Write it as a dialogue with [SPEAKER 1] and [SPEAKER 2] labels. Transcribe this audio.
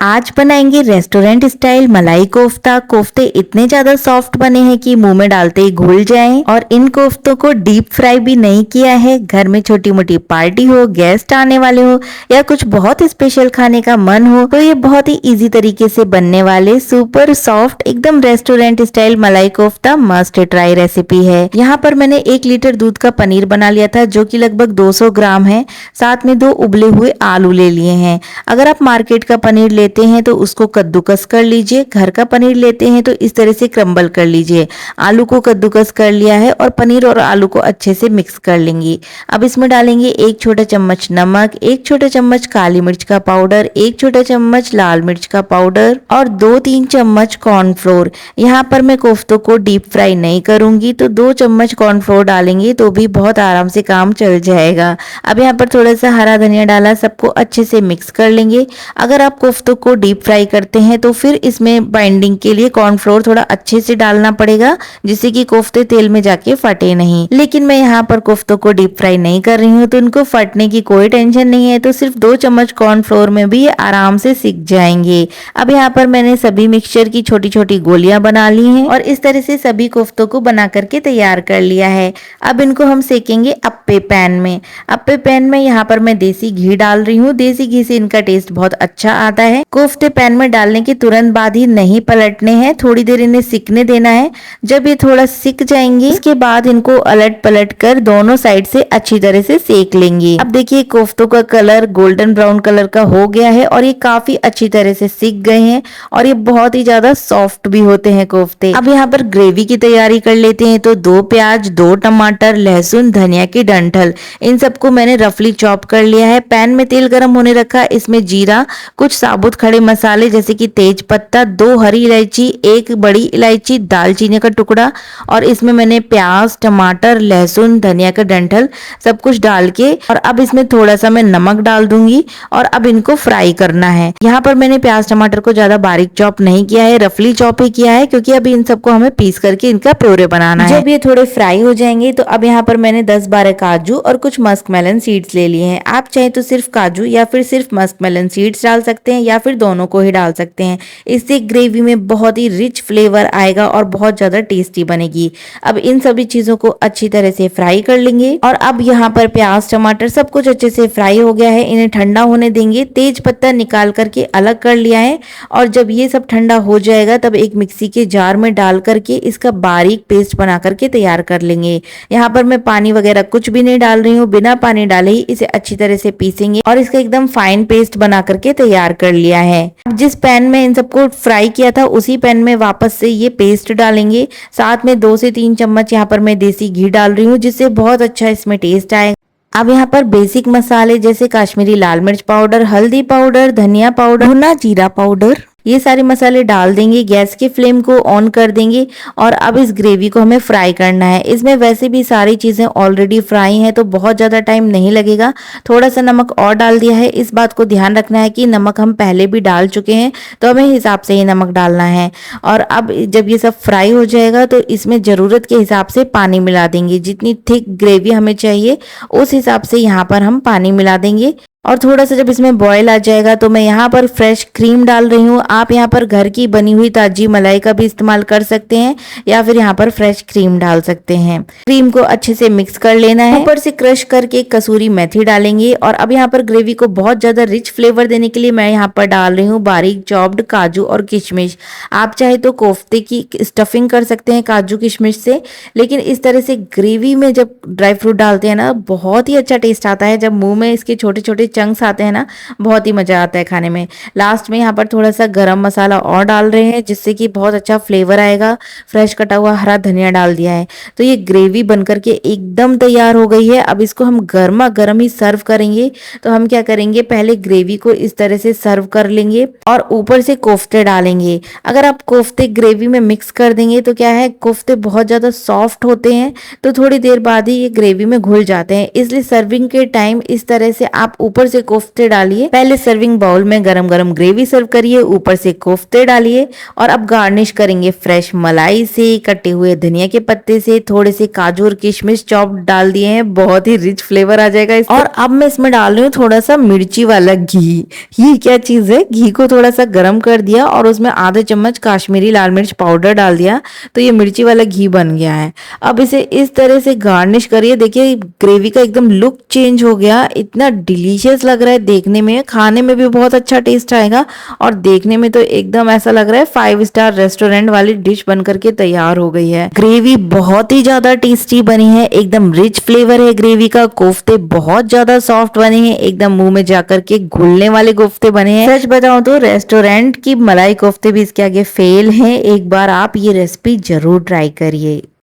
[SPEAKER 1] आज बनाएंगे restaurant style मलाई कोफ्ता। कोफ्ते इतने ज्यादा सॉफ्ट बने हैं कि मुंह में डालते ही घुल जाएं। और इन कोफ्तों को डीप फ्राई भी नहीं किया है। घर में छोटी मोटी पार्टी हो, गेस्ट आने वाले हो या कुछ बहुत स्पेशल खाने का मन हो तो ये बहुत ही इजी तरीके से बनने वाले सुपर सॉफ्ट एकदम रेस्टोरेंट स्टाइल मलाई कोफ्ता मस्ट ट्राई रेसिपी है। यहाँ पर मैंने 1 लीटर दूध का पनीर बना लिया था जो कि लगभग 200 ग्राम है। साथ में 2 उबले हुए आलू ले लिए हैं। अगर आप मार्केट का पनीर लेते हैं तो उसको कद्दूकस कर लीजिए। घर का पनीर लेते हैं तो इस तरह से क्रम्बल कर लीजिए। आलू को कद्दूकस कर लिया है और पनीर और आलू को अच्छे से मिक्स कर लेंगे। अब इसमें डालेंगे 1 छोटा चम्मच नमक, 1 छोटा चम्मच काली मिर्च का पाउडर, 1 छोटा चम्मच लाल मिर्च का पाउडर और 2-3 चम्मच कॉर्नफ्लोर। यहाँ पर मैं कोफ्तों को डीप फ्राई नहीं करूंगी तो 2 चम्मच कॉर्नफ्लोर डालेंगे तो भी बहुत आराम से काम चल जाएगा। अब यहाँ पर थोड़ा सा हरा धनिया डाला, सबको अच्छे से मिक्स कर लेंगे। अगर आप कोफ्तों को डीप फ्राई करते हैं तो फिर इसमें बाइंडिंग के लिए कॉर्नफ्लोर थोड़ा अच्छे से डालना पड़ेगा जिससे कि कोफ्ते तेल में जाके फटे नहीं। लेकिन मैं यहाँ पर कोफ्तों को डीप फ्राई नहीं कर रही हूँ तो इनको फटने की कोई टेंशन नहीं है। तो सिर्फ 2 चम्मच कॉर्नफ्लोर में भी ये आराम से सिक जाएंगे। अब यहाँ पर मैंने सभी मिक्सचर की छोटी छोटी गोलियां बना ली हैं और इस तरह से सभी कोफ्तों को बना करके तैयार कर लिया है। अब इनको हम सेकेंगे अप्पे पैन में। अप्पे पैन में यहाँ पर मैं देसी घी डाल रही हूँ। देसी घी से इनका टेस्ट बहुत अच्छा आता है। कोफ्ते पैन में डालने के तुरंत बाद ही नहीं पलटने हैं, थोड़ी देर इन्हें सिकने देना है। जब ये थोड़ा सिक जाएंगे इसके बाद इनको अलट पलट कर दोनों साइड से अच्छी तरह से सेक लेंगे। अब देखिए कोफ्तों का कलर गोल्डन ब्राउन कलर का हो गया है और ये काफी अच्छी तरह से सिक गए हैं और ये बहुत ही ज्यादा सॉफ्ट भी होते हैं कोफ्ते। अब यहाँ पर ग्रेवी की तैयारी कर लेते हैं। तो 2 प्याज, 2 टमाटर, लहसुन, धनिया की डंठल, इन सबको मैंने रफली चॉप कर लिया है। पैन में तेल गरम होने रखा, इसमें जीरा, कुछ साबुत खड़े मसाले जैसे कि तेज पत्ता, 2 हरी इलायची, 1 बड़ी इलायची, दालचीनी का टुकड़ा और इसमें मैंने प्याज, टमाटर, लहसुन, धनिया का डंठल सब कुछ डाल के और अब इसमें थोड़ा सा मैं नमक डाल दूंगी और अब इनको फ्राई करना है। यहाँ पर मैंने प्याज टमाटर को ज्यादा बारीक चॉप नहीं किया है, रफली चॉप ही किया है क्योंकि अभी इन सबको हमें पीस करके इनका प्योरे बनाना है। जब ये थोड़े फ्राई हो जाएंगे तो अब यहाँ पर मैंने 10-12 काजू और कुछ मस्क मेलन सीड्स ले लिए हैं। आप चाहे तो सिर्फ काजू या फिर सिर्फ मस्क मेलन सीड्स डाल सकते हैं या फिर दोनों को ही डाल सकते हैं। इससे ग्रेवी में बहुत ही रिच फ्लेवर आएगा और बहुत ज्यादा टेस्टी बनेगी। अब इन सभी चीजों को अच्छी तरह से फ्राई कर लेंगे और अब यहाँ पर प्याज टमाटर सब कुछ अच्छे से फ्राई हो गया है। इन्हें ठंडा होने देंगे। तेज पत्ता निकाल करके अलग कर लिया है और जब ये सब ठंडा हो जाएगा तब एक मिक्सी के जार में डाल करके इसका बारीक पेस्ट बना करके तैयार कर लेंगे। यहाँ पर मैं पानी वगैरह कुछ भी नहीं डाल रही हूँ, बिना पानी डाले ही इसे अच्छी तरह से पीसेंगे और इसका एकदम फाइन पेस्ट बना करके तैयार कर लिया है। अब जिस पैन में इन सबको फ्राई किया था उसी पैन में वापस से ये पेस्ट डालेंगे। साथ में 2 से 3 चम्मच यहाँ पर मैं देसी घी डाल रही हूँ जिससे बहुत अच्छा इसमें टेस्ट आएगा। अब यहाँ पर बेसिक मसाले जैसे कश्मीरी लाल मिर्च पाउडर, हल्दी पाउडर, धनिया पाउडर, भुना जीरा पाउडर, ये सारे मसाले डाल देंगे। गैस की फ्लेम को ऑन कर देंगे और अब इस ग्रेवी को हमें फ्राई करना है। इसमें वैसे भी सारी चीजें ऑलरेडी फ्राई हैं तो बहुत ज्यादा टाइम नहीं लगेगा। थोड़ा सा नमक और डाल दिया है। इस बात को ध्यान रखना है कि नमक हम पहले भी डाल चुके हैं तो हमें हिसाब से ही नमक डालना है। और अब जब ये सब फ्राई हो जाएगा तो इसमें जरूरत के हिसाब से पानी मिला देंगे। जितनी थिक ग्रेवी हमें चाहिए उस हिसाब से यहाँ पर हम पानी मिला देंगे और थोड़ा सा जब इसमें बॉयल आ जाएगा तो मैं यहाँ पर फ्रेश क्रीम डाल रही हूँ। आप यहाँ पर घर की बनी हुई ताजी मलाई का भी इस्तेमाल कर सकते हैं या फिर यहाँ पर फ्रेश क्रीम डाल सकते हैं। क्रीम को अच्छे से मिक्स कर लेना है। ऊपर से क्रश करके कसूरी मेथी डालेंगे और अब यहाँ पर ग्रेवी को बहुत ज्यादा रिच फ्लेवर देने के लिए मैं यहाँ पर डाल रही हूँ बारीक चॉप्ड काजू और किशमिश। आप चाहे तो कोफ्ते की स्टफिंग कर सकते हैं काजू किशमिश से, लेकिन इस तरह से ग्रेवी में जब ड्राई फ्रूट डालते हैं ना बहुत ही अच्छा टेस्ट आता है। जब मुंह में इसके छोटे छोटे चंक्स आते हैं ना बहुत ही मजा आता है खाने में। लास्ट में यहाँ पर थोड़ा सा गरम मसाला और डाल रहे हैं जिससे कि बहुत अच्छा फ्लेवर आएगा। फ्रेश कटा हुआ हरा धनिया डाल दिया है। तो ये ग्रेवी बनकर के एकदम तैयार हो गई है। अब इसको हम गर्मा गर्म ही सर्व करेंगे। तो हम क्या करेंगे, पहले ग्रेवी को इस तरह से सर्व कर लेंगे और ऊपर से कोफ्ते डालेंगे। अगर आप कोफ्ते ग्रेवी में मिक्स कर देंगे तो क्या है, कोफ्ते बहुत ज्यादा सॉफ्ट होते हैं तो थोड़ी देर बाद ही ये ग्रेवी में घुल जाते हैं। इसलिए सर्विंग के टाइम इस तरह से आप ऊपर ऊपर से कोफ्ते डालिए। पहले सर्विंग बाउल में गरम गरम ग्रेवी सर्व करिए, ऊपर से कोफ्ते डालिए और अब गार्निश करेंगे फ्रेश मलाई से, कटे हुए धनिया के पत्ते से, थोड़े से काजू और किशमिश चॉप डाल दिए हैं, बहुत ही रिच फ्लेवर आ जाएगा इससे। और अब मैं इसमें डाल रही हूँ थोड़ा सा मिर्ची वाला घी। ये क्या चीज है, घी को थोड़ा सा गर्म कर दिया और उसमें आधा चम्मच काश्मीरी लाल मिर्च पाउडर डाल दिया, तो ये मिर्ची वाला घी बन गया है। अब इसे इस तरह से गार्निश करिए। देखिए ग्रेवी का एकदम लुक चेंज हो गया, इतना डिलीशियस लग रहा है देखने में, खाने में भी बहुत अच्छा टेस्ट आएगा और देखने में तो एकदम ऐसा लग रहा है 5 स्टार रेस्टोरेंट वाली डिश बन करके तैयार हो गई है। ग्रेवी बहुत ही ज्यादा टेस्टी बनी है, एकदम रिच फ्लेवर है ग्रेवी का। कोफ्ते बहुत ज्यादा सॉफ्ट बने हैं, एकदम मुंह में जाकर के घुलने वाले कोफ्ते बने हैं। सच बताऊं तो रेस्टोरेंट की मलाई कोफ्ते भी इसके आगे फेल हैं। एक बार आप ये रेसिपी जरूर ट्राई करिए।